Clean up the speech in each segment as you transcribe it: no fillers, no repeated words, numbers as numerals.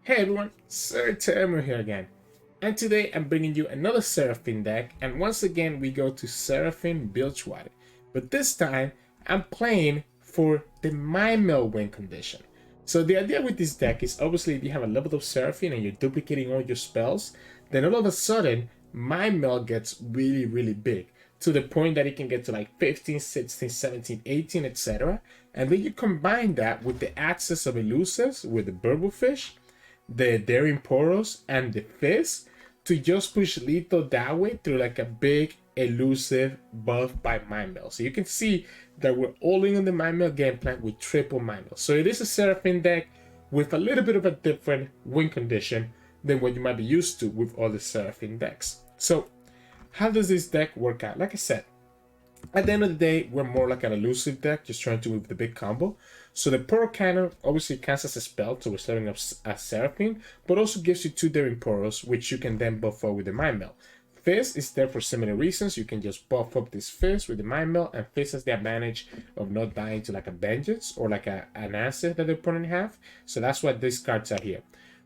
Hey everyone, Sirturmund here again, and today I'm bringing you another Seraphine deck, and once again we go to Seraphine Bilgewater, but this time I'm playing for the Mind Meld win condition. So the idea with this deck is obviously if you have a level of Seraphine and you're duplicating all your spells, then all of a sudden Mind Meld gets really big, to the point that it can get to like 15, 16, 17, 18, etc. And then you combine that with the access of elusives with the Burblefish, the Daring Poros, and the Fizz to just push lethal that way through like a big elusive buff by Mind Meld. So you can see that we're all in on the Mind Meld game plan with triple Mind Meld. So it is a Seraphine deck with a little bit of a different win condition than what you might be used to with other Seraphine decks. So how does this deck work out? Like I said, at the end of the day, we're more like an elusive deck, just trying to move the big combo. So the Poro Cannon obviously counts as a spell, so we're setting up a Seraphine, but also gives you 2 Daring Poros, which you can then buff up with the Mind Meld. Fizz is there for similar reasons. You can just buff up this Fizz with the Mind Meld, and Fizz has the advantage of not dying to like a Vengeance or like an asset that the opponent have. So that's what these cards are here.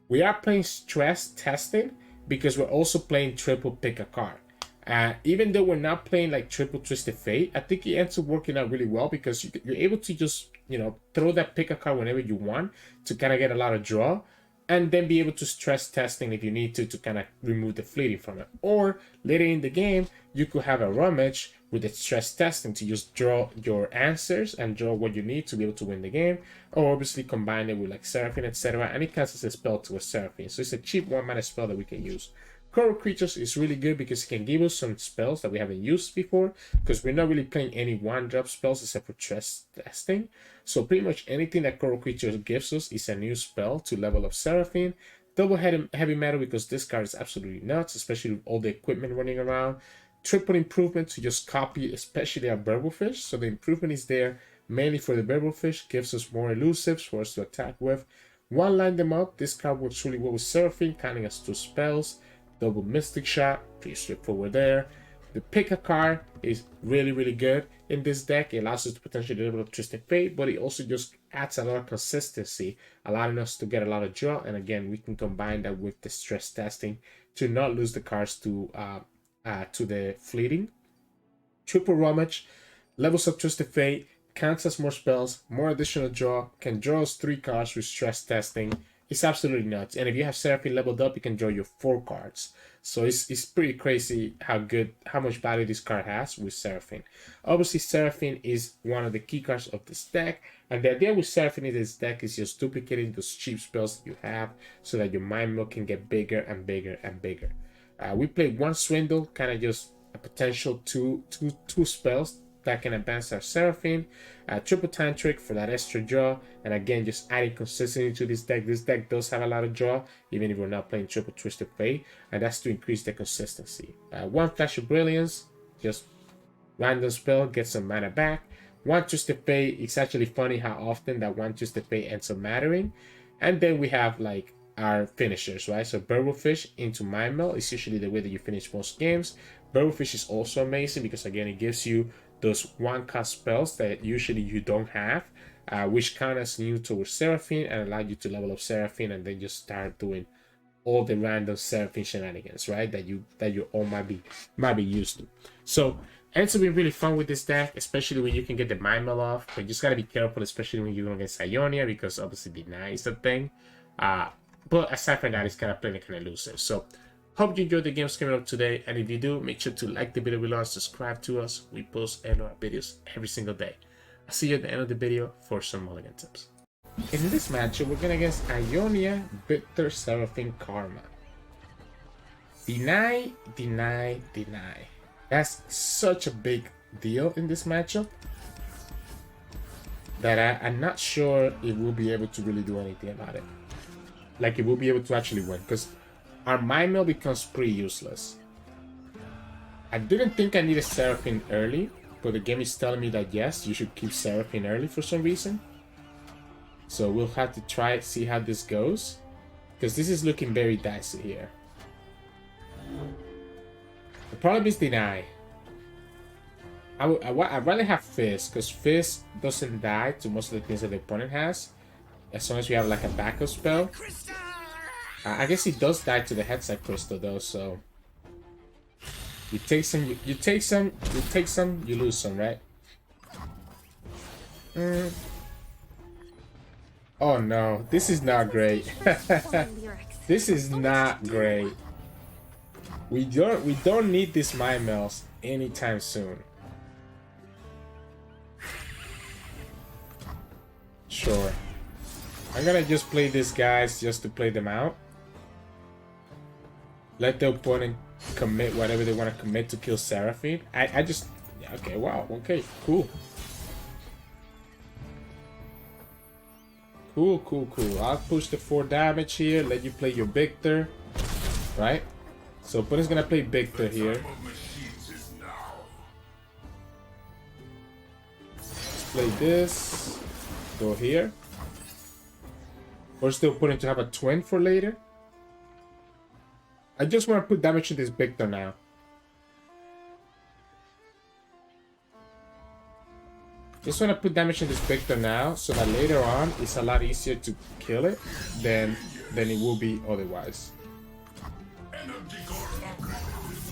We are playing Stress Testing because we're also playing Triple Pick a Card. Even though we're not playing like Triple Twisted Fate, I think it ends up working out really well because you're able to just, throw that pick a card whenever you want to kind of get a lot of draw, and then be able to stress testing if you need to kind of remove the fleeting from it. Or later in the game, you could have a rummage with the stress testing to just draw your answers and draw what you need to be able to win the game. Or obviously combine it with like Seraphine, etc. And it casts a spell to a Seraphine. So it's a cheap 1-mana spell that we can use. Coral Creatures is really good because it can give us some spells that we haven't used before, because we're not really playing any 1-drop spells except for stress testing. So pretty much anything that Coral Creatures gives us is a new spell to level up Seraphine. Double Heavy Metal because this card is absolutely nuts, especially with all the equipment running around. Triple Improvement to just copy especially our Burblefish. So the improvement is there mainly for the Burblefish, gives us more elusives for us to attack with. One Line Them Up, this card works really well with Seraphine, counting as 2 spells. Double Mystic Shot, pretty straightforward there. The Pick a Card is really good in this deck. It allows us to potentially level up Twisted Fate, but it also just adds a lot of consistency, allowing us to get a lot of draw. And again, we can combine that with the stress testing to not lose the cards to the fleeting. Triple Rummage levels up Twisted Fate, counts as more spells, more additional draw, can draw us 3 cards with stress testing. It's absolutely nuts. And if you have Seraphine leveled up, you can draw your 4 cards. So it's pretty crazy how much value this card has with Seraphine. Obviously, Seraphine is one of the key cards of this deck. And the idea with Seraphine in this deck is just duplicating those cheap spells that you have so that your Mind Meld can get bigger and bigger and bigger. We played 1 Swindle, kind of just a potential two spells that can advance our Seraphine. Triple Tantric for that extra draw, and again just adding consistency to this deck. This deck does have a lot of draw even if we're not playing Triple Twisted Fate, and that's to increase the consistency. 1 Flash of Brilliance, just random spell, get some mana back. 1 Twisted Fate, it's actually funny how often that 1 Twisted Fate ends up mattering. And then we have like our finishers, right? So Burblefish into Mind Meld is usually the way that you finish most games. Burblefish is also amazing because again it gives you those 1-cost spells that usually you don't have, which count as new towards Seraphine and allow you to level up Seraphine and then just start doing all the random Seraphine shenanigans, right? That you all might be used to. So ends up being really fun with this deck, especially when you can get the Mind Meld off. But you just gotta be careful, especially when you're going against Ionia, because obviously deny is the thing. But aside from that, it's kind of playing kind of elusive. So hope you enjoyed the games coming up today, and if you do, make sure to like the video below and subscribe to us. We post our videos every single day. I'll see you at the end of the video for some mulligan tips. In this matchup, we're going against Ionia, Viktor, Seraphine, Karma. Deny. That's such a big deal in this matchup that I'm not sure if we'll be able to really do anything about it. Like if we'll be able to actually win, because our Mind Meld becomes pretty useless. I didn't think I needed Seraphine early, but the game is telling me that yes, you should keep Seraphine early for some reason. So we'll have to try it, see how this goes, because this is looking very dicey here. The problem is Deny. I'd rather have Fizz, because Fizz doesn't die to most of the things that the opponent has, as long as we have like a backup spell. I guess he does die to the headset crystal though, so you take some, you take some, you take some, you lose some, right? Oh no, this is not great. This is not great. We don't need these Mind Melds anytime soon. Sure. I'm gonna just play these guys just to play them out. Let the opponent commit whatever they want to commit to kill Seraphine. I just... Okay, wow. Okay, cool. Cool. I'll push the 4 damage here. Let you play your Viktor. Right? So opponent's gonna play Viktor here. Let's play this. Go here. Force the opponent to have a twin for later. I just want to put damage to this Viktor now. Just want to put damage to this Viktor now, so that later on it's a lot easier to kill it than it will be otherwise.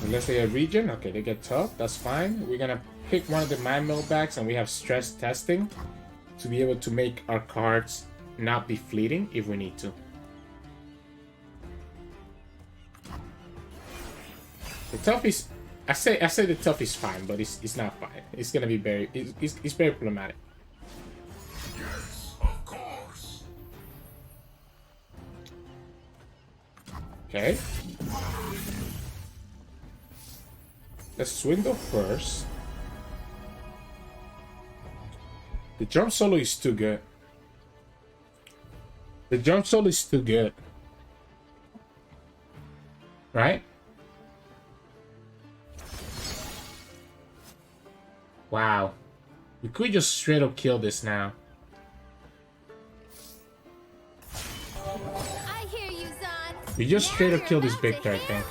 Unless they have regen, okay, they get tough, that's fine. We're gonna pick one of the Mind Meld backs, and we have stress testing to be able to make our cards not be fleeting if we need to. The tough is, I say the tough is fine, but it's not fine. It's gonna be very, it's very problematic. Yes, of course. Okay. Let's swindle first. The jump solo is too good. The jump solo is too good. Right? Wow. We could just straight up kill this now. I hear you, Zon. We just straight up kill this Viktor, I think.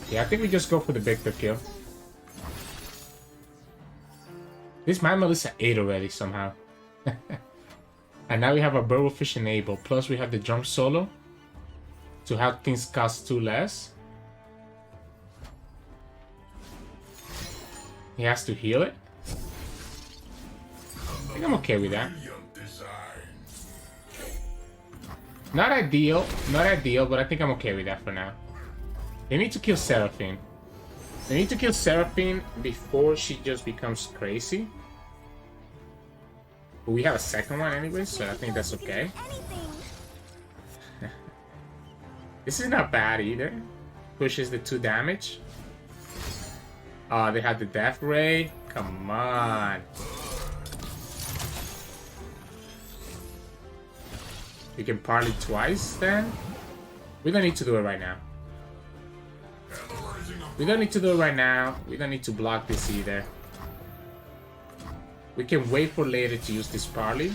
Yeah, I think we just go for the Viktor kill. This Mind Meld is at 8 already somehow. And now we have a Burblefish enabled. Plus we have the jump solo to have things cost 2 less. He has to heal it. I think I'm okay with that. Not ideal, but I think I'm okay with that for now. They need to kill Seraphine. They need to kill Seraphine before she just becomes crazy. But we have a second one anyway, so I think that's okay. This is not bad either. Pushes the 2 damage. Oh, they had the Death Ray. Come on. You can parley twice then? We don't need to do it right now. We don't need to do it right now. We don't need to block this either. We can wait for later to use this parley.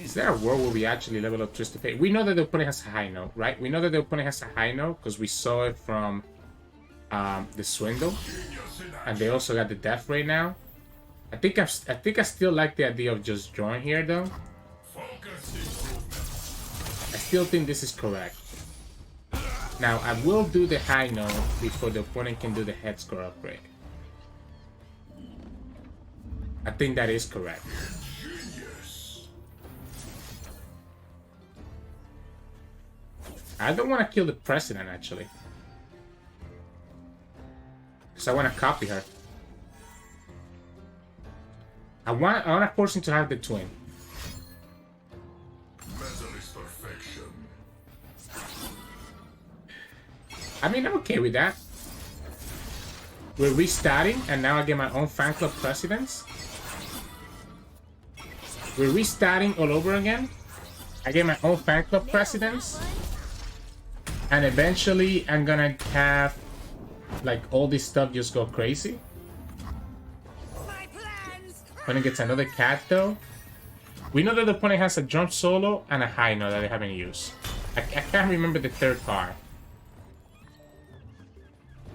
Is there a world where we actually level up Twisted Fate? We know that the opponent has a high note, right? We know that the opponent has a high note because we saw it from the Swindle. And they also got the Death Ray now. I think I still like the idea of just drawing here though. I still think this is correct. Now I will do the high note before the opponent can do the head score upgrade. I think that is correct. I don't want to kill the president actually. Because I want to copy her. I want to force him to have the twin. I mean, I'm okay with that. We're restarting, and now I get my own fan club precedence. We're restarting all over again. I get my own fan club precedence. And eventually, I'm gonna have, like, all this stuff just go crazy. Opponent gets another cat, though. We know that the opponent has a jump solo and a high note that they haven't used. I can't remember the third card.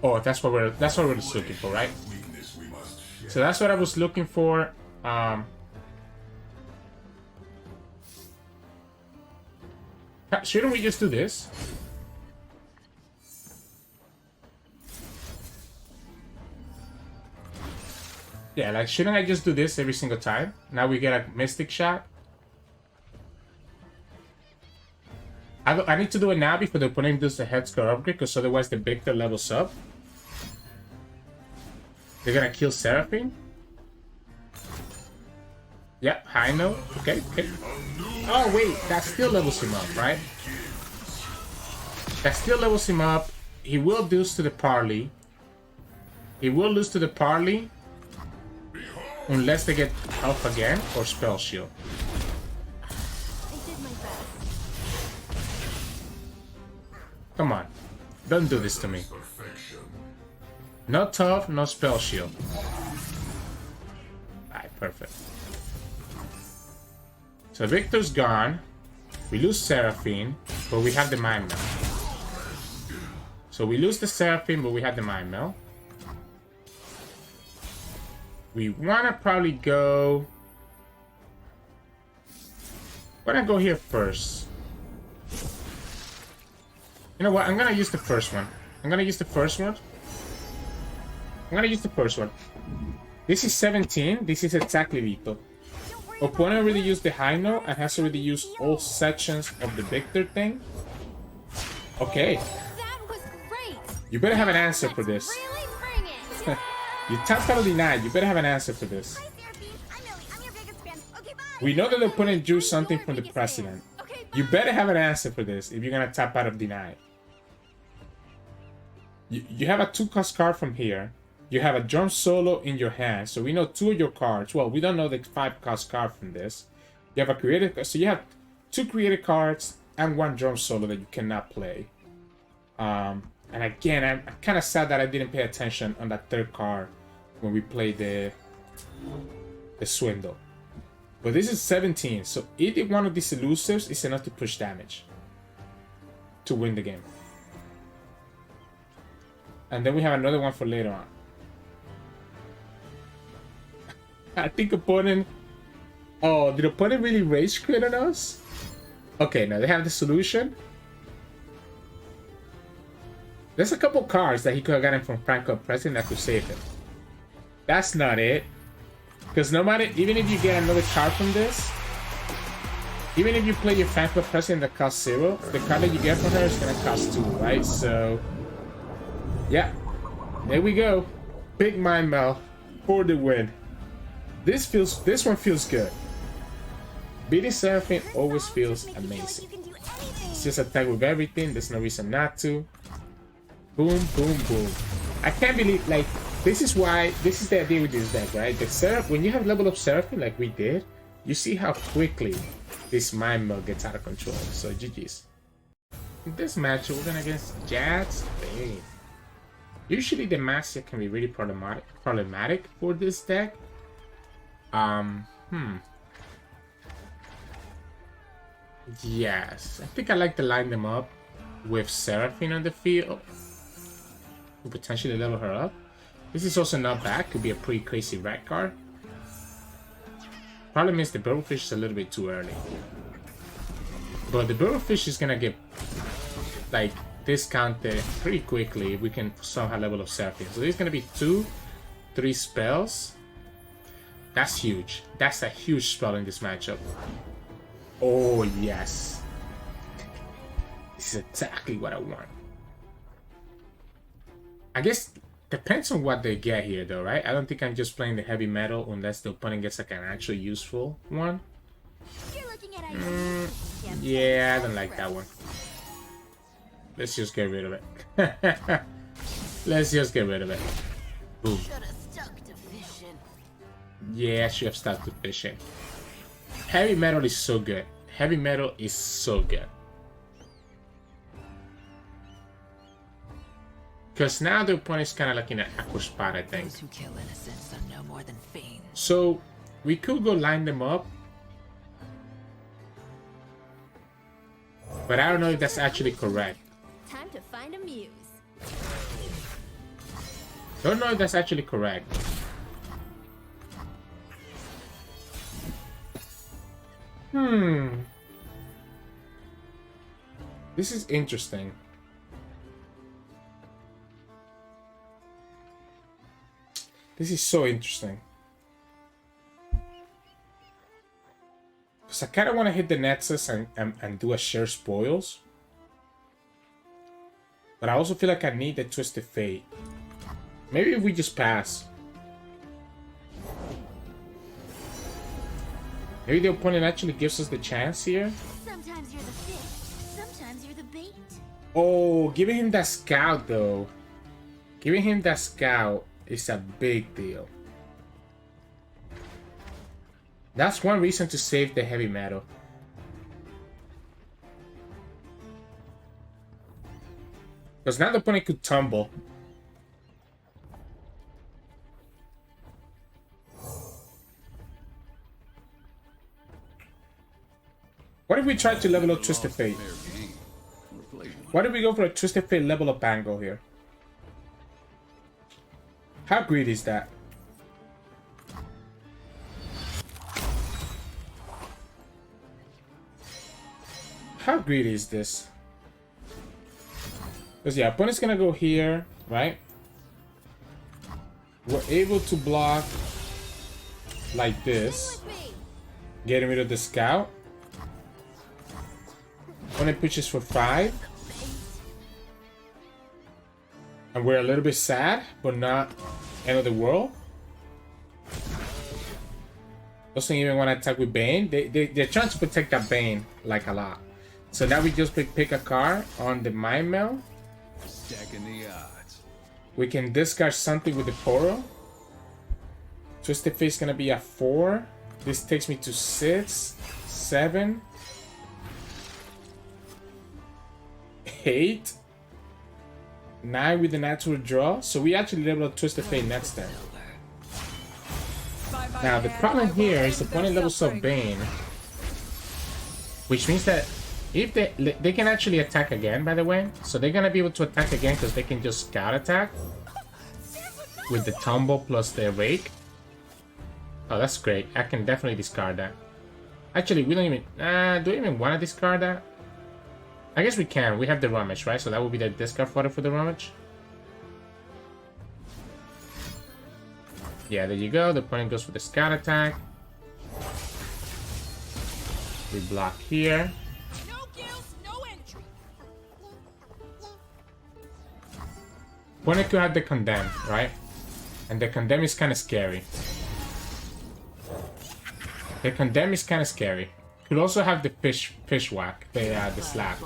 Oh, that's what we're just looking for, right? Weakness we must share. So that's what I was looking for. Shouldn't we just do this? Yeah, like, shouldn't I just do this every single time? Now we get a Mystic Shot. I need to do it now before the opponent does the head score upgrade, because otherwise the Viktor levels up. They're gonna kill Seraphine. Yep, high note. Okay, okay. Oh wait, that still levels him up, right? That still levels him up. He will lose to the parley. He will lose to the parley. Unless they get health again or spell shield. Come on. Don't do this to me. No tough, no spell shield. Alright, perfect. So Viktor's gone. We lose Seraphine, but we have the Mind Meld. So we lose the Seraphine, but we have the Mind Meld. We wanna probably go... Wanna go here first. You know what? I'm gonna use the first one. I'm gonna use the first one. This is 17. This is exactly lethal. Opponent already used the high note and has already used all sections of the Viktor thing. Okay. That was great. You better have an answer for this. Really bring it. You tapped out of denied. You better have an answer for this. Hi, Seraphine. I'm Millie. I'm your biggest fan. Okay, bye. We know that the opponent drew something from the precedent. Okay, You bye. better have an answer for this if you're gonna tap out of deny. You have a 2-cost card from here. You have a drum solo in your hand, so we know 2 of your cards. Well, we don't know the 5-cost card from this. You have a creative, so you have 2 creative cards and 1 drum solo that you cannot play. And again, I'm kind of sad that I didn't pay attention on that 3rd card when we played the swindle. But this is 17, so either one of these elusives is enough to push damage to win the game. And then we have another one for later on. I think opponent... Oh, did opponent really rage quit on us? Okay, now they have the solution. There's a couple cards that he could have gotten from Franco President that could save him. That's not it. Because no matter, even if you get another card from this, even if you play your Franco President that costs 0, the card that you get from her is going to cost 2, right? So, yeah. There we go. Big Mind Meld for the win. This one feels good. Beating Seraphine always feels amazing. It's just attack with everything. There's no reason not to. Boom, boom, boom. I can't believe, like, this is the idea with this deck, right? When you have level up Seraphine like we did, you see how quickly this Mind Meld gets out of control. So GG's. In this match, we're gonna against Jax Vayne. Usually the matchup can be really problematic for this deck. Yes, I think I like to line them up with Seraphine on the field to potentially level her up. This is also not bad, could be a pretty crazy red card. Problem is the Bubblefish is a little bit too early. But the Bubblefish is gonna get like discounted pretty quickly if we can somehow level up Seraphine. So there's gonna be 2-3 spells. That's huge. That's a huge spell in this matchup. Oh yes. This is exactly what I want. I guess depends on what they get here though, right? I don't think I'm just playing the heavy metal unless the opponent gets like an actually useful one. You're looking at Ionia. Yeah, I don't like that one. Let's just get rid of it. Let's just get rid of it. Boom. Should have stuck to fishing. Yeah, I should have stuck to fishing. Heavy metal is so good. Heavy metal is so good. Because now the opponent is kind of like in an awkward spot, I think. Those who kill innocents are no more than fiends. So we could go line them up. But I don't know if that's actually correct. Time to find a muse. Don't know if that's actually correct. This is interesting. This is so interesting. Because I kind of want to hit the Nexus and do a share spoils. But I also feel like I need the Twisted Fate. Maybe if we just pass. Maybe the opponent actually gives us the chance here. Sometimes you're the fish, sometimes you're the bait. Oh, giving him that scout though. Giving him that scout is a big deal. That's one reason to save the heavy metal. Because now the opponent could tumble. What if we try to level up Twisted Fate? Why did we go for a Twisted Fate level up angle here? How greedy is that? How greedy is this? Because yeah, opponent's gonna go here, right? We're able to block like this, getting rid of the scout. Opponent pushes for 5. And we're a little bit sad, but not end of the world. Doesn't even want to attack with Bane. They're trying to protect that Bane like a lot. So now we just pick a card on the Mind Meld. Stacking the odds. We can discard something with the Poro. Twisted Fate is gonna be a 4. This takes me to 6, 7, 8, 9 with the natural draw. So we actually level up Twisted Fate next turn. Now the problem here is the opponent levels up Bane, which means that if they can actually attack again, by the way, so they're gonna be able to attack again because they can just scout attack with the tumble plus the rake. Oh, that's great. I can definitely discard that. Actually, we don't even do we even want to discard that? I guess we can. We have the Rummage, right? So that would be the discard fodder for the Rummage. Yeah, there you go. The opponent goes for the scout attack. We block here. No kills, no entry. Opponent could have the Condemn, right? And the Condemn is kind of scary. The Condemn is kind of scary. Could also have the fish whack, the slap.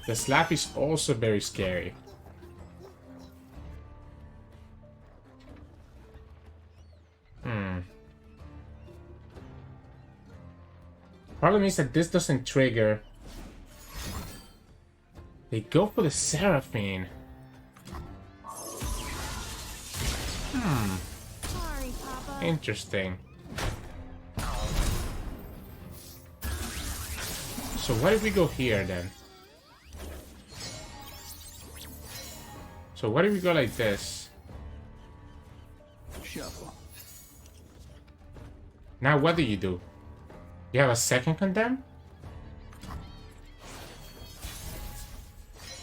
The slap is also very scary. Problem is that this doesn't trigger. They go for the Seraphine. Sorry, Papa. Interesting. So what if we go here then? So what if we go like this? Shuffle. Now what do? You have a second Condemn?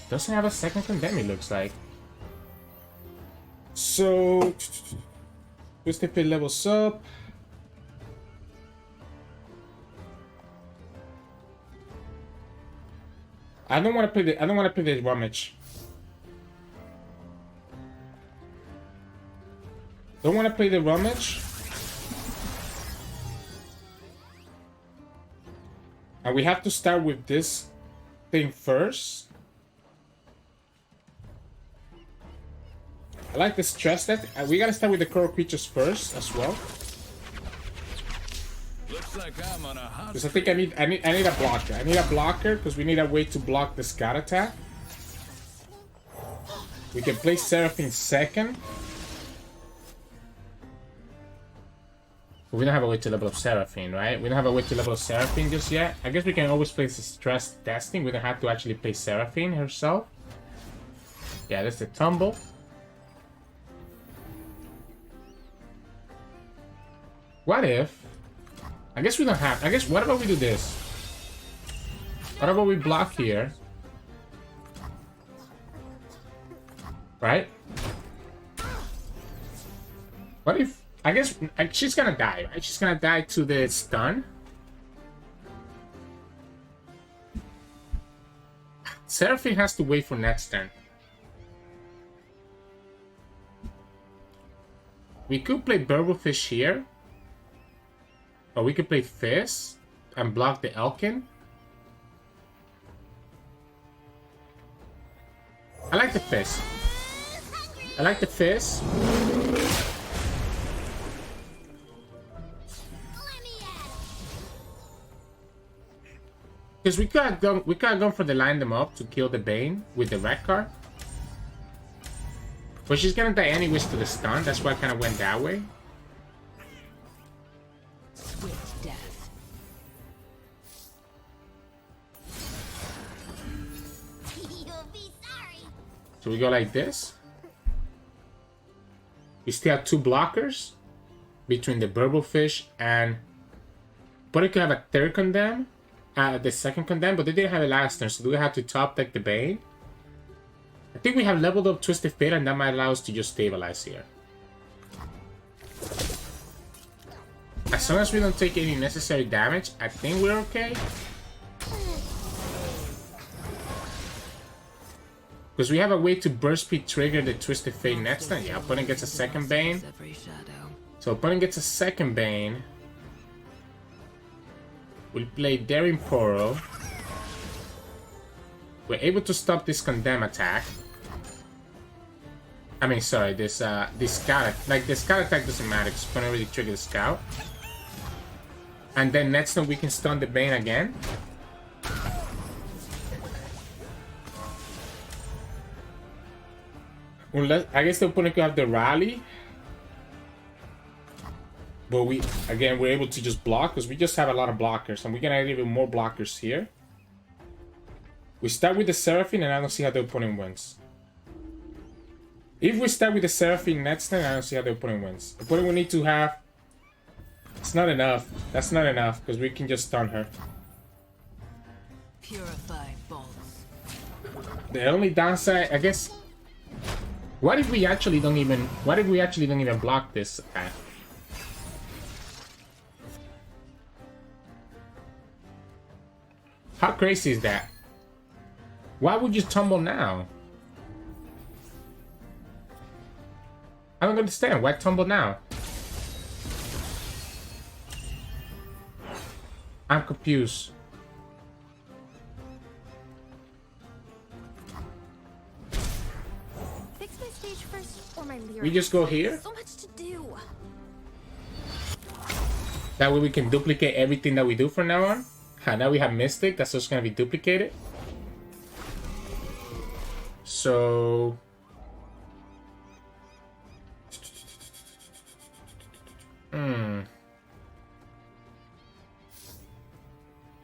Doesn't have a second Condemn, it looks like. So Twisted Fate levels up. I don't want to play the Rummage. Don't want to play the Rummage. And we have to start with this thing first. I like the stress that we gotta start with the coral creatures first as well. Looks like I'm on a hot Because I think I need a blocker. I need a blocker because we need a way to block the scout attack. We can play Seraphine second. But we don't have a way to level up Seraphine, right? We don't have a way to level up Seraphine just yet. I guess we can always play the stress testing. We don't have to actually play Seraphine herself. Yeah, that's the tumble. What if? I guess we don't have. I guess what about we do this? What about we block here? Right? What if? I guess she's gonna die, right? She's gonna die to the stun. Seraphine has to wait for next turn. We could play Burblefish here. Or we could play Fizz and block the Elkin. I like the Fizz. I like the Fizz. Because we could have gone for the line them up to kill the Bane with the red card. But she's gonna die anyways to the stun, that's why I kinda went that way. Swift death. You'll be sorry. So we go like this. We still have two blockers between the Burblefish and... But it could have a third condemn. The second condemn, but they didn't have a last turn, so do we have to top deck the Bane? I think we have leveled up Twisted Fate, and that might allow us to just stabilize here. As long as we don't take any necessary damage, I think we're okay. Because we have a way to burst speed trigger the Twisted Fate next turn. Yeah, opponent gets a second Bane. So opponent gets a second Bane. We'll play Daring Poro. We're able to stop this condemn attack. I mean, sorry, this scout. Like, the scout attack doesn't matter because opponent already triggered the scout. And then next turn we can stun the Bane again. Unless, I guess the opponent could have the rally. But we're able to just block because we just have a lot of blockers. And we're gonna have even more blockers here. We start with the Seraphine and I don't see how the opponent wins. If we start with the Seraphine next turn, I don't see how the opponent wins. The opponent will need to have... It's not enough. That's not enough because we can just stun her. Purify bolts. The only downside, I guess... What if we actually don't even block this attack? How crazy is that? Why would you tumble now? I don't understand. Why tumble now? I'm confused. Fix my stage first or my lyrics. We just go here? So much to do. That way we can duplicate everything that we do from now on? Now we have Mystic, that's just gonna be duplicated. So...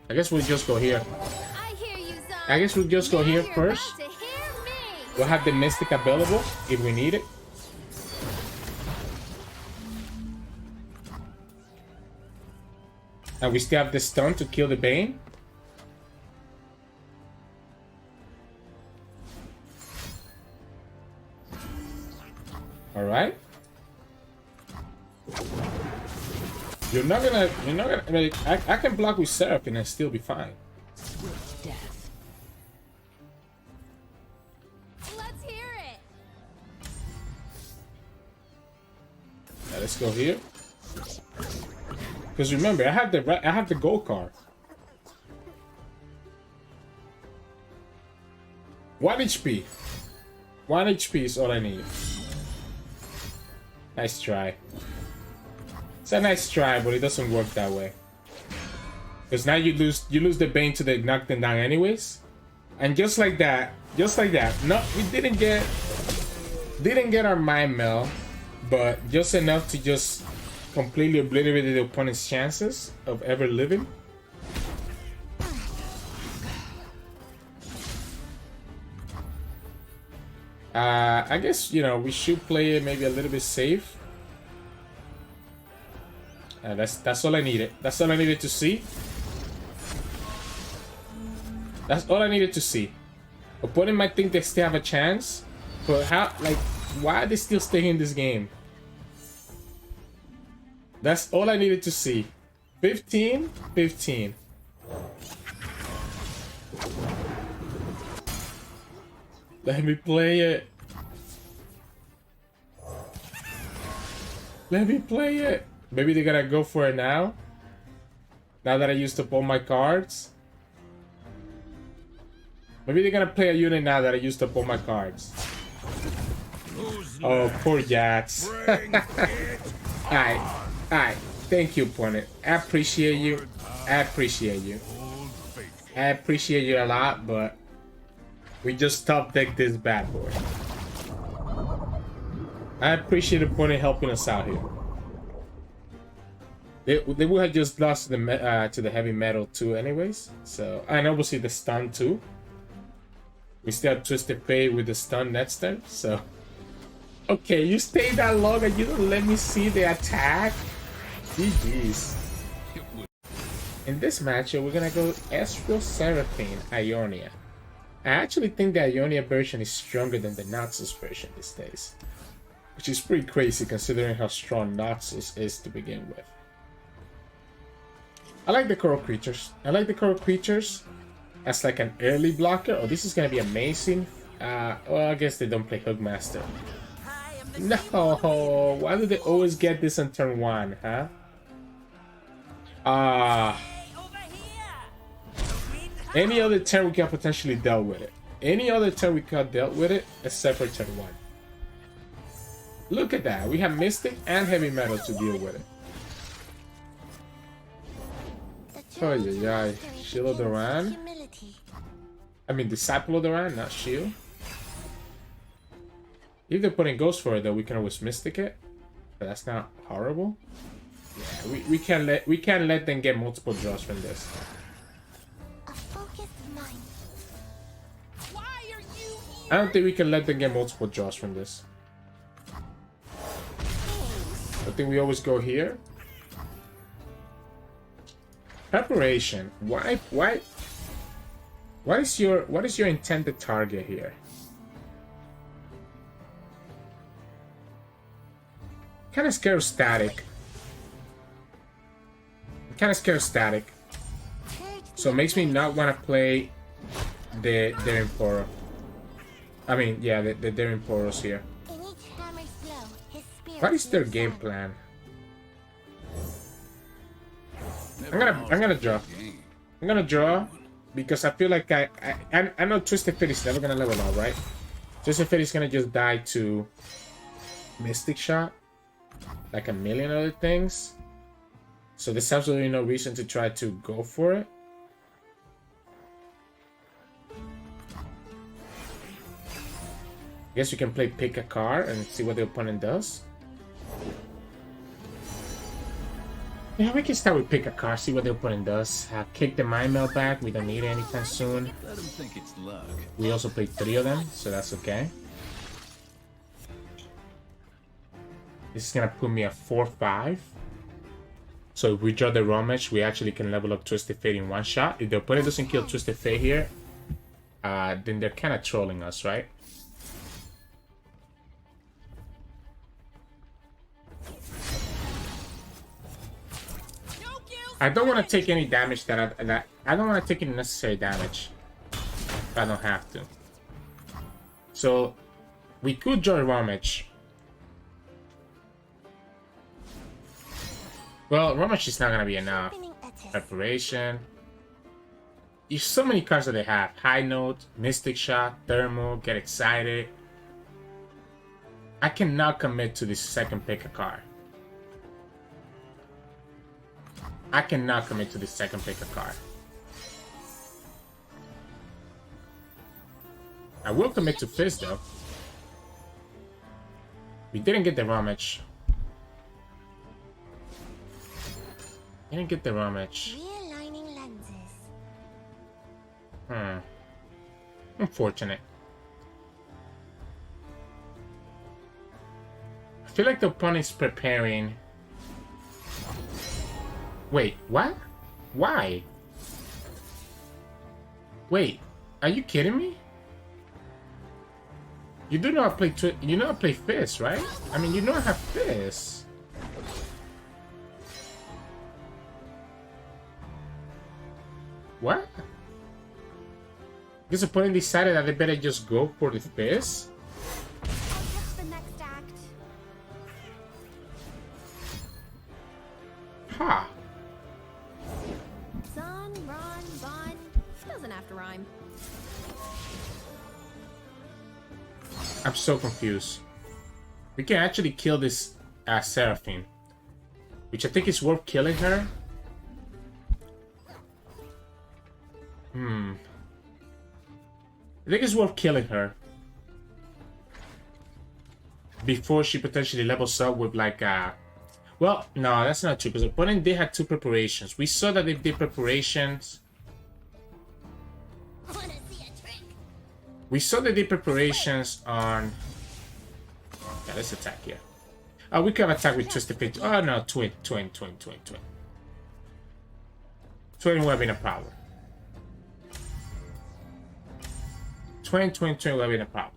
I guess we'll just go here. I hear you, Zon. I guess we'll just go Now here you're first. about to hear me. We'll have the Mystic available if we need it. And we still have the stun to kill the Bane. Alright. You're not gonna, like, I can block with Seraphine and still be fine. Swift death. Let's hear it. Now let's go here. Because remember, I have the gold card. 1 HP. 1 HP is all I need. Nice try. It's a nice try, but it doesn't work that way. Because now you lose the Bane to the knock them down anyways. And just like that. No, we didn't get our Mind Meld, but just enough to just completely obliterate the opponent's chances of ever living. I guess, you know, we should play it maybe a little bit safe. That's all I needed. That's all I needed to see. That's all I needed to see. Opponent might think they still have a chance, but how, like, why are they still staying in this game? That's all I needed to see. 15, 15. Let me play it. Let me play it. Maybe they're gonna go for it now. Now that I used up all my cards. Maybe they're gonna play a unit now that I used up all my cards. Oh, poor Jax. Alright, alright. Thank you, opponent. I appreciate you. I appreciate you. I appreciate you a lot, but we just top deck this bad boy. I appreciate opponent helping us out here. They would have just lost to the heavy metal too, anyways. So, and obviously the stun too. We still have Twisted Fate with the stun next turn. So, okay, you stayed that long and you don't let me see the attack. GG's. In this matchup, we're gonna go Ezreal, Seraphine, Ionia. I actually think the Ionia version is stronger than the Noxus version these days, which is pretty crazy considering how strong Noxus is to begin with. I like the coral creatures. I like the coral creatures as like an early blocker. Oh, this is gonna be amazing. Well, I guess they don't play Hookmaster. No, why do they always get this on turn 1, huh? Any other turn we can potentially dealt with it. Any other turn we could have dealt with it except for turn 1. Look at that. We have Mystic and Heavy Metal to deal with it. Oh yeah, yeah. Shield of Duran. I mean, Disciple of Duran, not Shield. If they're putting Ghost for it, though, we can always Mystic it. But that's not horrible. Yeah, we can't let them get multiple draws from this. I don't think we can let them get multiple draws from this. I think we always go here. Preparation. What is your intended target here? Kind of scared of static. I'm kind of scared of static. So it makes me not want to play the Imporo. I mean, yeah, the Imporos here. What is their game plan? I'm gonna draw. I'm gonna draw because I feel like I know Twisted Fate is never gonna level up, right? Twisted Fate is gonna just die to Mystic Shot, like a million other things. So there's absolutely no reason to try to go for it. I guess you can play pick a card and see what the opponent does. Yeah, we can start with pick a card, see what the opponent does. Kick the Mind Meld back, we don't need it anytime soon. Let him think it's luck. We also played 3 of them, so that's okay. This is gonna put me at 4-5. So if we draw the Rematch, we actually can level up Twisted Fate in one shot. If the opponent doesn't kill Twisted Fate here, then they're kind of trolling us, right? I don't want to take any damage that I don't want to take any necessary damage if I don't have to. So we could draw a Rematch. Well, Rematch is not gonna be enough. Preparation. There's so many cards that they have. High Note, Mystic Shot, Thermal, Get Excited. I cannot commit to this second pick a card. I cannot commit to this second pick a card. I will commit to Fizz though. We didn't get the Rematch. Didn't get the Rematch. Realigning lenses. Unfortunate. I feel like the opponent is preparing. Wait, what? Why? Wait, are you kidding me? You do not play you know I play Fizz, right? I mean, you know I have Fizz. What? This opponent decided that they better just go for the Fizz? I'll catch the next act. Ha! Sun, run, bun. Doesn't have to rhyme. I'm so confused. We can actually kill this Seraphine, which I think is worth killing her. I think it's worth killing her before she potentially levels up with like well, no, that's not true, because the opponent did have 2 preparations. We saw that they did preparations. Wanna see a trick? We saw they did preparations on. Yeah, let's attack here. Oh, we can attack with Twisted Fate. Oh no, twin would have been a problem. Twin would have been a problem.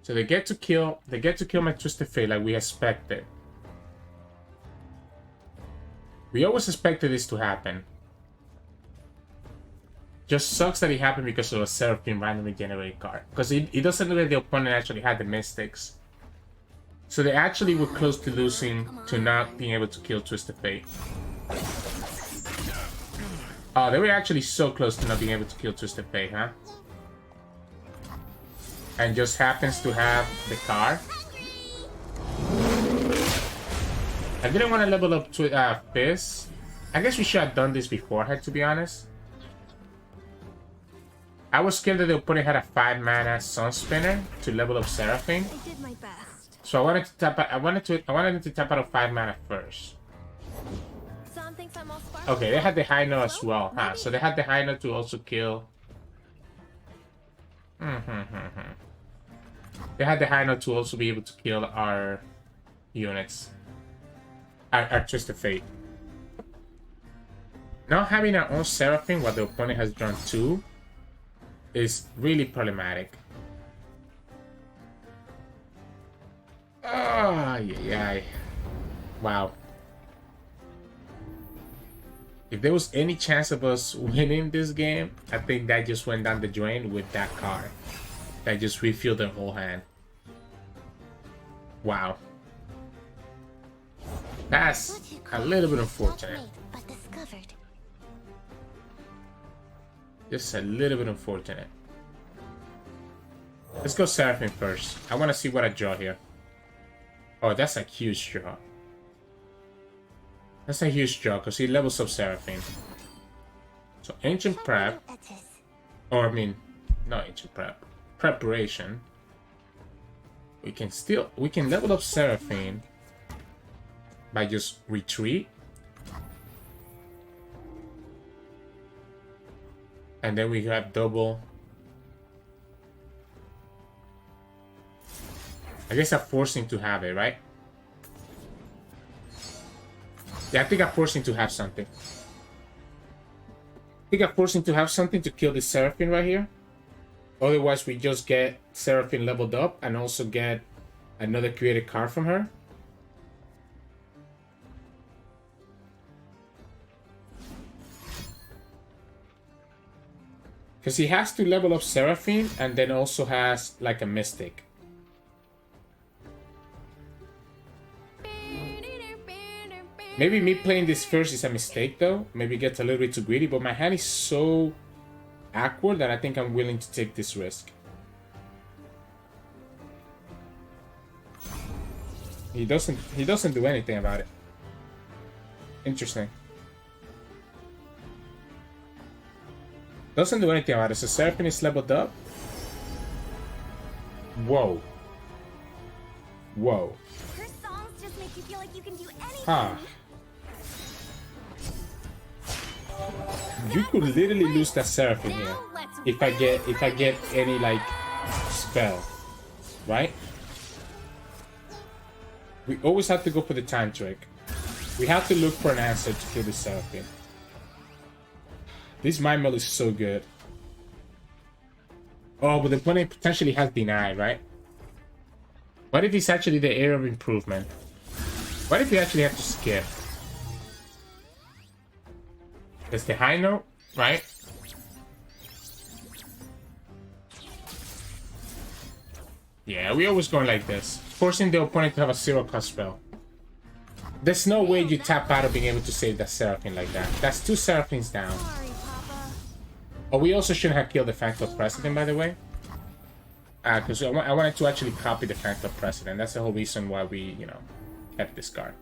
So they get to kill my Twisted Fate like we expected. We always expected this to happen. Just sucks that it happened because of a Seraphine randomly generated card. Because it doesn't look like the opponent actually had the Mystics. So they actually were close to losing, to not being able to kill Twisted Fate. Oh, they were actually so close to not being able to kill Twisted Fate, huh? And just happens to have the card. I didn't want to level up to Fizz. I guess we should have done this beforehand, to be honest. I was scared that the opponent had a 5-mana Sun Spinner to level up Seraphine. I did my best. So I wanted to tap out, I wanted him to tap out of 5 mana first. Some thinks I'm all sparkly. Okay, they had the high note as well, huh? So they had the high note to also kill. They had the high note to also be able to kill our units. Our Twisted Fate. Not having our own Seraphine while the opponent has drawn 2 is really problematic. Oh, yeah. Wow. If there was any chance of us winning this game, I think that just went down the drain with that card. That just refilled their whole hand. Wow. That's a little bit unfortunate. But discovered. Just a little bit unfortunate. Let's go Seraphine first. I want to see what I draw here. Oh, that's a huge draw. That's a huge draw because he levels up Seraphine. So Ancient Prep. Or I mean, not Ancient Prep. Preparation. We can level up Seraphine by just retreat. And then we have double. I guess I'm forcing to have it, right? Yeah, I think I'm forcing to have something. I think I'm forcing to have something to kill this Seraphine right here. Otherwise, we just get Seraphine leveled up and also get another created card from her. Because he has to level up Seraphine and then also has like a Mystic. Maybe me playing this first is a mistake though. Maybe it gets a little bit too greedy, but my hand is so awkward that I think I'm willing to take this risk. He doesn't do anything about it. Interesting. Doesn't do anything about it. So Seraphine is leveled up. Whoa. Whoa. Her songs just make you feel like you can do anything. Huh. you could literally lose that Seraphine here if I get any like spell, right? We always have to go for the time trick. We have to look for an answer to kill the Seraphine. This Mind Meld is so good. Oh, but the opponent potentially has denied, right? What if it's actually the area of improvement? What if we actually have to skip? It's the high note, right? Yeah, we always going like this. Forcing the opponent to have a 0-cost spell. There's no way you tap out of being able to save that Seraphine like that. That's 2 Seraphines down. Sorry, Papa. Oh, we also shouldn't have killed the Phantom Precedent, by the way. Because I wanted to actually copy the Phantom Precedent. That's the whole reason why we, you know, kept this card.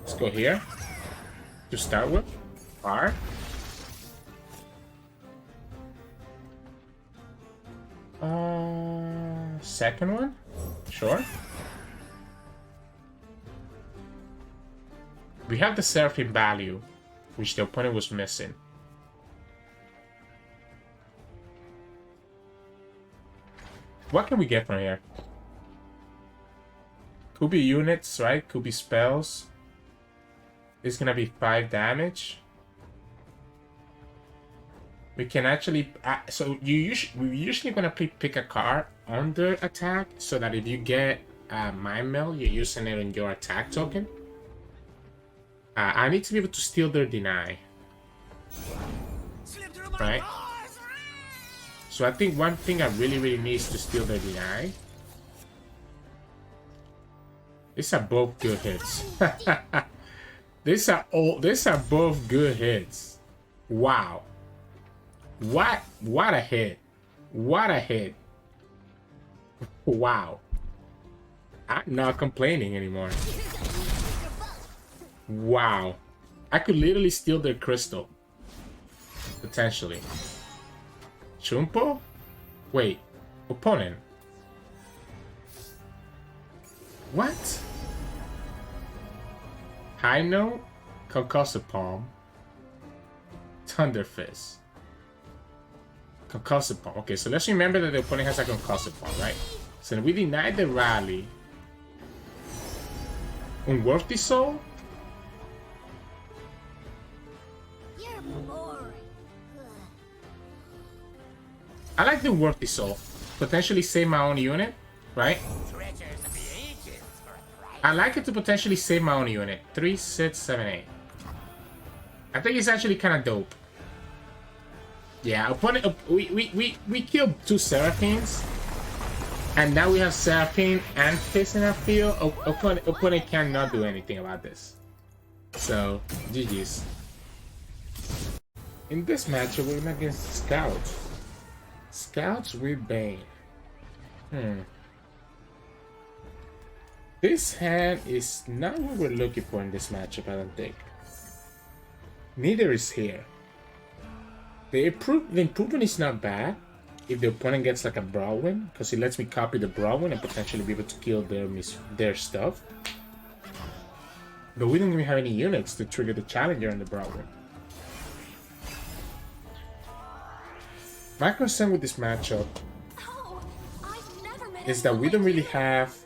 Let's go here. To start with. R. Second one? Sure. We have the Seraphine value, which the opponent was missing. What can we get from here? Could be units, right? Could be spells. It's gonna be 5 damage. We can actually... so we're usually gonna pick a card under attack, so that if you get Mind Meld, you're using it in your attack token. I need to be able to steal their deny. Right? So I think one thing I really need is to steal their deny. These are both good hits. These are both good hits. Wow. What a hit. What a hit. Wow. I'm not complaining anymore. Wow. I could literally steal their crystal. Potentially. Chumpo? Wait. Opponent. What? High note? Concussive Palm. Thunder Fizz. Concussive Palm. Okay, so let's remember that the opponent has a Concussive Palm, right? So we denied the rally. Unworthy Soul? You're boring. I like the Worthy Soul. Potentially save my own unit, right? I like it to potentially save my own unit. 3, 6, 7, 8. I think it's actually kind of dope. Yeah, opponent. We killed 2 Seraphines, and now we have Seraphine and Fizz in our field. Opponent cannot do anything about this. So GG's. In this matchup, we're against Scouts. Scouts with Vayne. This hand is not what we're looking for in this matchup, I don't think. Neither is here. The improvement is not bad if the opponent gets like a Brawlwin, because it lets me copy the Brawlwin and potentially be able to kill their stuff. But we don't even have any units to trigger the Challenger on the Brawlwin. My concern with this matchup is that we don't really have...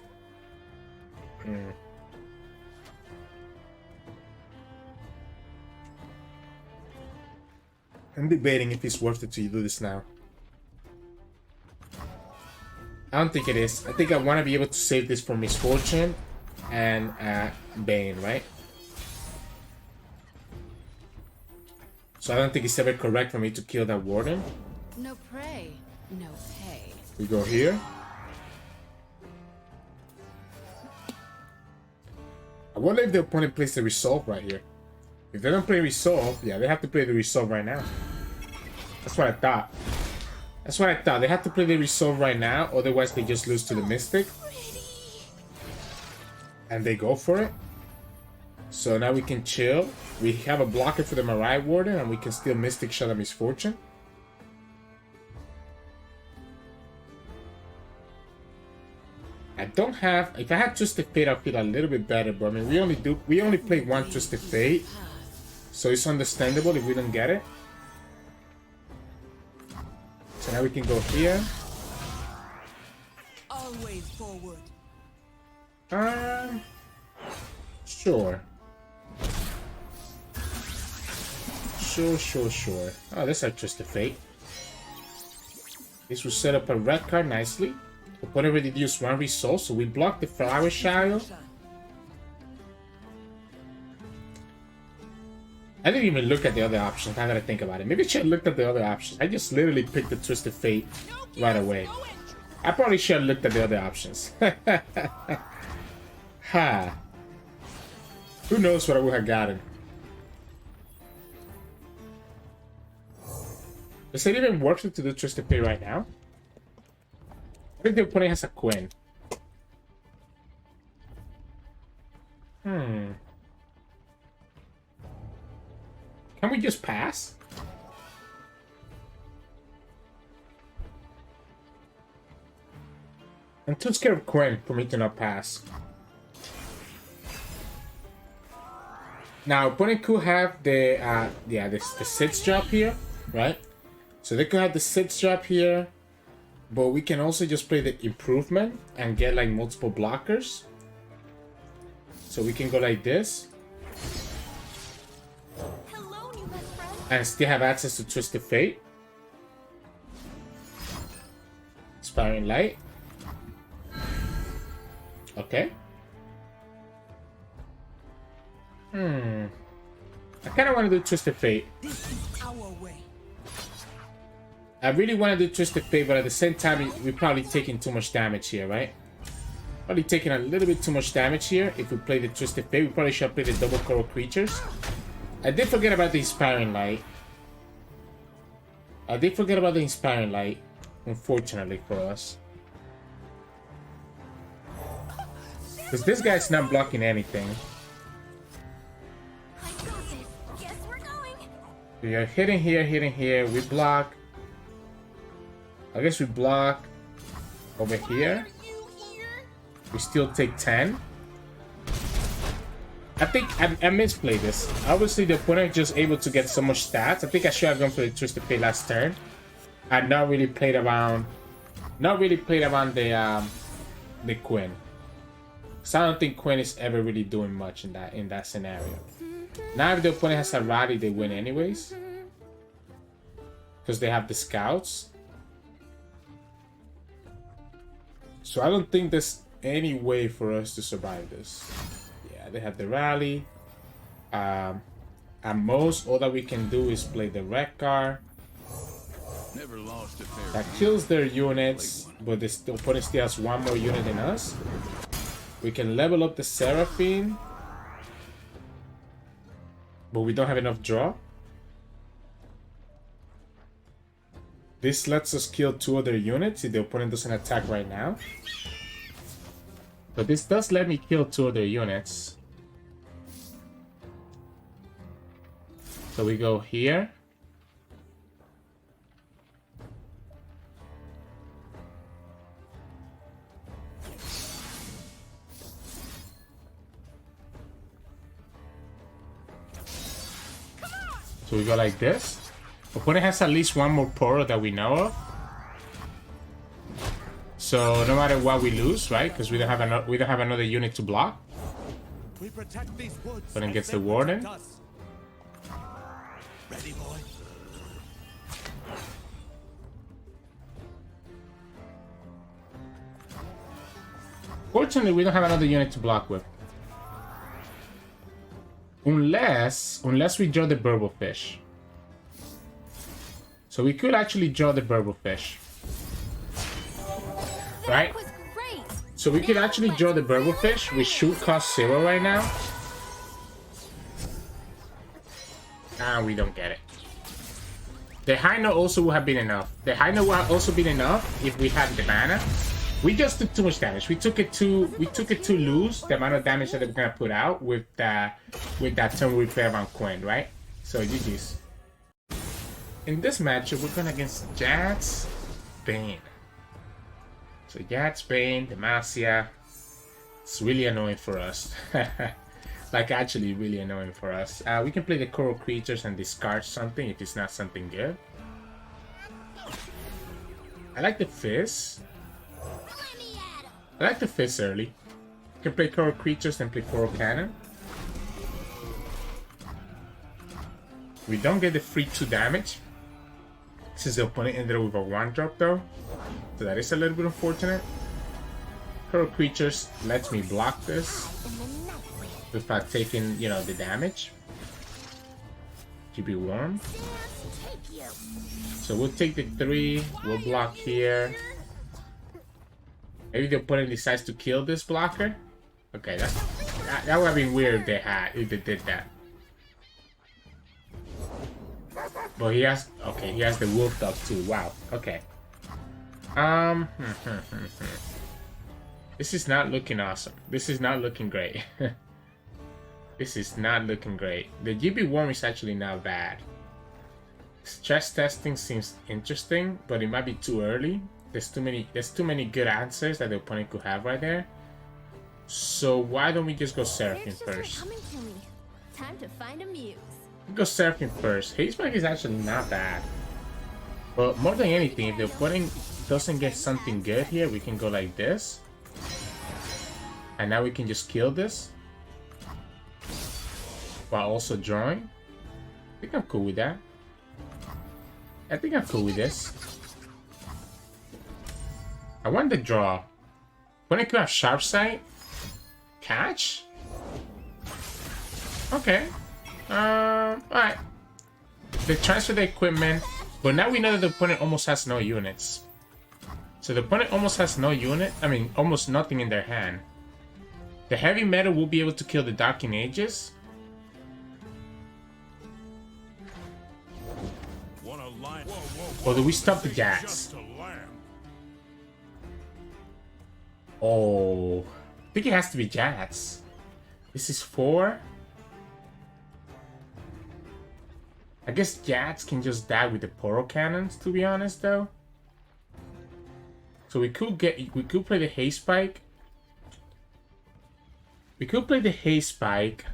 I'm debating if it's worth it to do this now. I don't think it is. I think I want to be able to save this for Misfortune and Vayne, right? So I don't think it's ever correct for me to kill that Warden. No prey, no pay. We go here. I wonder if the opponent plays the Resolve right here. If they don't play Resolve, yeah, they have to play the Resolve right now. That's what I thought. That's what I thought. They have to play the Resolve right now, otherwise they just lose to the Mystic. And they go for it. So now we can chill. We have a blocker for the Mirai Warden, and we can still Mystic Shot at Misfortune. I don't have. If I had Twisted Fate, I'd feel a little bit better. But I mean, we only play one Twisted Fate, so it's understandable if we don't get it. So now we can go here. Always forward. Sure. Sure. Oh, this is Twisted Fate. This will set up a red card nicely. Opponent already used one resource, so we block the Flower Shower. I didn't even look at the other options, now that I think about it. Maybe I should have looked at the other options. I just literally picked the Twisted Fate right away. I probably should have looked at the other options. Ha. Who knows what I would have gotten. Does it even worth it to do Twisted Fate right now? I think the opponent has a Quinn. Can we just pass? I'm too scared of Quinn for me to not pass. Now, opponent could have the the 6 drop here, right? So they could have the 6 drop here, but we can also just play the improvement and get like multiple blockers. So we can go like this. Hello, new best friend. And still have access to Twisted Fate. Inspiring Light. Okay. I kind of want to do Twisted Fate. This is our way. I really want to do Twisted Fate, but at the same time, we're probably taking too much damage here, right? Probably taking a little bit too much damage here. If we play the Twisted Fate, we probably should play the double coral creatures. I did forget about the Inspiring Light. Unfortunately for us. Because this guy's not blocking anything. I got this. Guess we're going. We are hitting here. We block. I guess we block over here. Are you here? We still take 10. I think I misplayed this. Obviously, the opponent just able to get so much stats. I think I should have gone for the Twisted Fate last turn. I not really played around the Quinn. So I don't think Quinn is ever really doing much in that scenario. Now if the opponent has a rally, they win anyways. Because they have the Scouts. So I don't think there's any way for us to survive this. Yeah, they have the rally. At most, all that we can do is play the red card. Never lost a fair That kills their units, but the opponent still has one more unit than us. We can level up the Seraphine, but we don't have enough draw. This lets us kill 2 other units if the opponent doesn't attack right now. But this does let me kill 2 other units. So we go here. So we go like this. Opponent has at least one more portal that we know of. So no matter what we lose, right? Because we don't have another unit to block. We protect these woods. Opponent gets the warden. Ready, boy. Fortunately, we don't have another unit to block with. Unless we draw the Burblefish. So we could actually draw the Burblefish. Right? That was great. So we could actually draw the Burblefish, which should cost 0 right now. And we don't get it. The High Note also would have been enough. The High Note would have also been enough if we had the mana. We just took too much damage. We took it too loose, the amount of damage that we're gonna put out with that turn we play around Quinn, right? So GG's. In this matchup, we're going against Jax Vayne. So Jax Vayne, Demacia. It's really annoying for us. Like, actually really annoying for us. We can play the coral creatures and discard something if it's not something good. I like the Fizz. I like the Fizz early. You can play coral creatures and play coral cannon. We don't get the free 2 damage. Since the opponent ended up with a 1-drop though. So that is a little bit unfortunate. Coral creatures lets me block this without taking, you know, the damage. Keep it warm. So we'll take the 3, we'll block here. Maybe the opponent decides to kill this blocker. Okay, that would have been weird if they did that. But he has, okay, he has the wolf dog too. Wow. Okay. This is not looking awesome. This is not looking great. This is not looking great. The GB worm is actually not bad. Stress testing seems interesting, but it might be too early. There's too many good answers that the opponent could have right there. So why don't we just go Seraphine first? Time to find a muse. Go Seraphine first. Hazeback is actually not bad. But more than anything, if the opponent doesn't get something good here, we can go like this. And now we can just kill this. While also drawing. I think I'm cool with that. I think I'm cool with this. I want the draw. When I could have sharp sight. Catch? Okay. Alright. They transfer the equipment, but now we know that the opponent almost has no units. So the opponent almost has no unit, almost nothing in their hand. The heavy metal will be able to kill the Darking Ages. Or do we stop the Jax? Oh, I think it has to be Jax. This is 4. I guess Jax can just die with the Poro Cannons, to be honest, though. So we could play the Haze Spike. We could play the Haze Spike.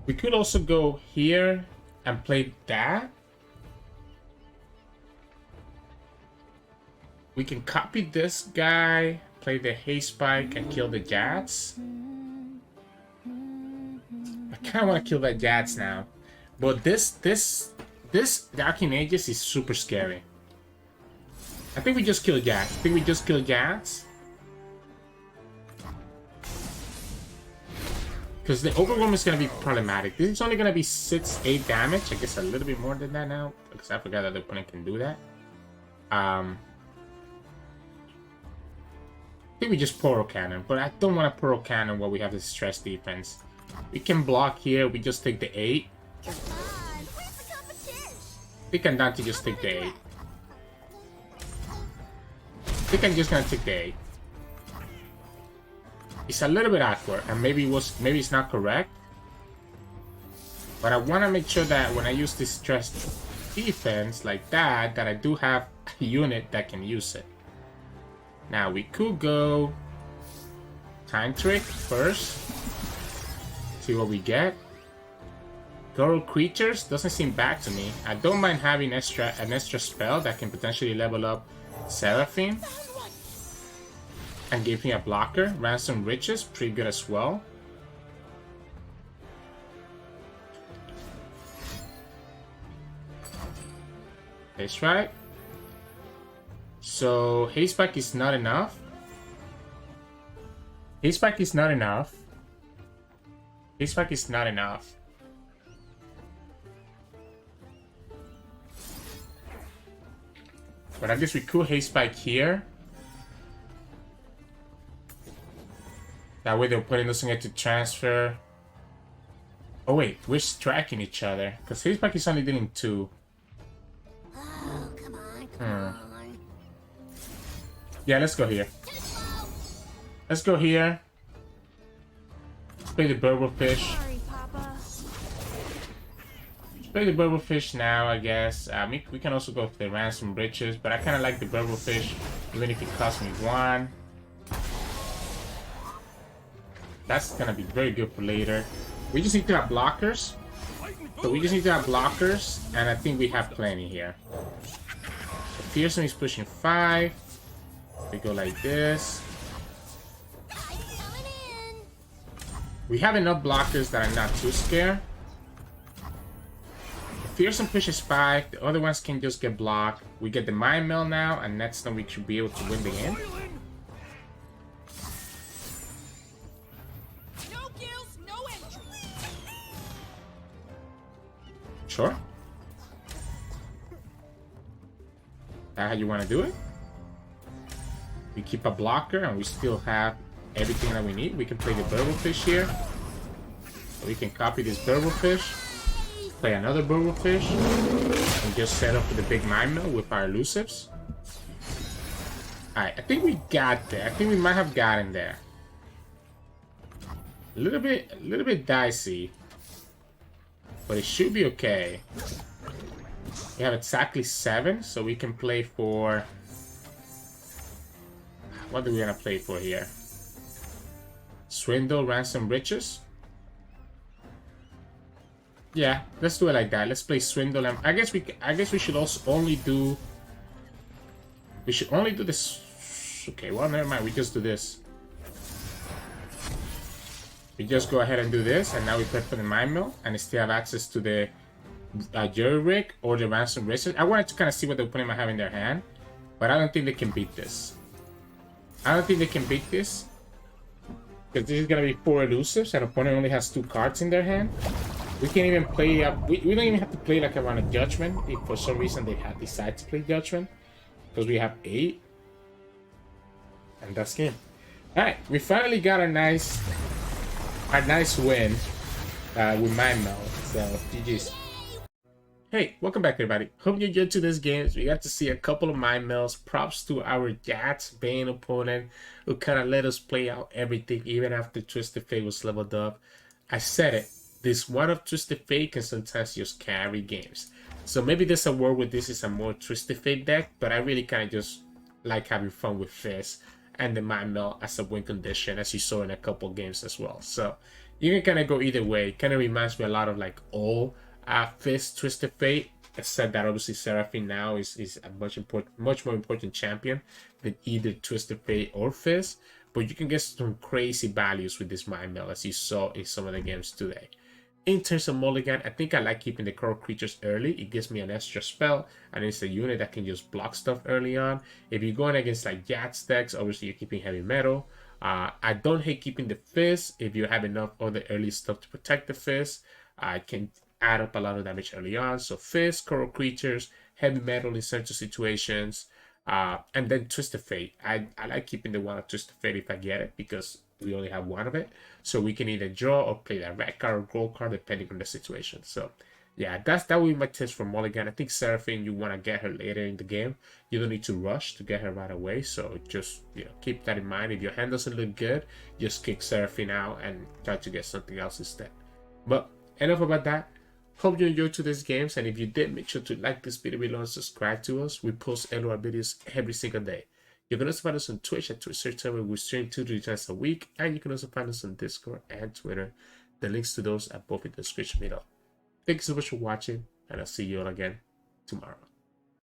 We could also go here and play that. We can copy this guy, play the Haze Spike, and kill the Jats. I kind of want to kill that Jats now, but this Darking Ages is super scary. I think we just kill Jats. Because the Overwhelm is going to be problematic. This is only going to be 6-8 damage. I guess a little bit more than that now, because I forgot that the opponent can do that. I think we just Poro Cannon, but I don't want a Poro Cannon while we have the stress defense. We can block here, we just take the 8. Come on, where's the competition? I think I'm down to just take the 8. I think I'm just gonna take the 8. It's a little bit awkward, and maybe it's not correct. But I want to make sure that when I use this stress defense like that I do have a unit that can use it. Now we could go Time Trick first. See what we get. Coral Creatures doesn't seem bad to me. I don't mind having an extra spell that can potentially level up Seraphine and give me a blocker. Ransom Riches, pretty good as well. That's right. So Hazeback is not enough. Hazeback is not enough. Hazeback is not enough. But I guess we could Hazeback here. That way the opponent doesn't get to transfer. Oh wait, we're striking each other. Because Hazeback is only dealing 2. Oh, come on. Yeah, let's go here. Let's go here. Let's play the Burblefish. Sorry, Papa. Let's play the Burblefish now, I guess. We can also go for the Ransom Riches, but I kind of like the Burblefish, even if it costs me 1. That's gonna be very good for later. We just need to have blockers. So we just need to have blockers, and I think we have plenty here. So Fearsome is pushing 5. We go like this. We have enough blockers that I'm not too scared. Fearsome pushes 5. The other ones can just get blocked. We get the Mind Meld now, and next time we should be able to win the game. Sure. That how you want to do it? We keep a blocker and we still have everything that we need. We can play the Burblefish here. We can copy this Burblefish, play another Burblefish, and just set up for the big Mind Meld with our elusives. Alright, I think we got there. I think we might have gotten there. A little bit dicey. But it should be okay. We have exactly 7, so we can play for... What do we want to play for here? Swindle, Ransom, Riches? Yeah, let's do it like that. Let's play Swindle, and I guess we should also only do... We should only do this... Okay, well, never mind. We just do this. We just go ahead and do this, and now we play for the Mind Meld, and still have access to the Jury Rig or the Ransom Racer. I wanted to kind of see what the opponent might have in their hand, but I don't think they can beat this. I don't think they can beat this, because this is going to be 4 elusives, and the opponent only has 2 cards in their hand. We can't even play, we don't even have to play like around a Judgment, if for some reason they have decided to play Judgment, because we have 8. And that's game. Alright, we finally got a nice win with Mind Meld. So GG's. Hey, welcome back everybody. Hope you enjoyed today's games. We got to see a couple of Mind Melds. Props to our Jax Vayne opponent who kind of let us play out everything even after Twisted Fate was leveled up. I said it. This one of Twisted Fate can sometimes just carry games. So maybe there's a world where this is a more Twisted Fate deck, but I really kind of just like having fun with Fizz and the Mind Meld as a win condition, as you saw in a couple games as well. So you can kind of go either way. Kind of reminds me a lot of like all Fizz Twisted Fate, except that obviously Seraphine now is a much more important champion than either Twisted Fate or Fizz. But you can get some crazy values with this Mind Meld, as you saw in some of the games today. In terms of mulligan, I think I like keeping the core creatures early. It gives me an extra spell, and it's a unit that can just block stuff early on. If you're going against like Jax decks, obviously you're keeping heavy metal. I don't hate keeping the Fizz if you have enough other early stuff to protect the Fizz. I can add up a lot of damage early on. So Fizz, core creatures, heavy metal in certain situations, and then Twisted Fate. I like keeping the one of Twisted Fate if I get it, because we only have one of it, so we can either draw or play that red card or gold card depending on the situation. So yeah, that would be my tips for mulligan. I think Seraphine, you want to get her later in the game. You don't need to rush to get her right away, so just keep that in mind. If your hand doesn't look good, just kick Seraphine out and try to get something else instead. But enough about that. Hope you enjoyed today's games, and if you did, make sure to like this video below and subscribe to us. We post LOR videos every single day. You can also find us on Twitch at Sirturmund. We stream 2 to 3 times a week, and you can also find us on Discord and Twitter. The links to those are both in the description below. Thank you so much for watching, and I'll see you all again tomorrow.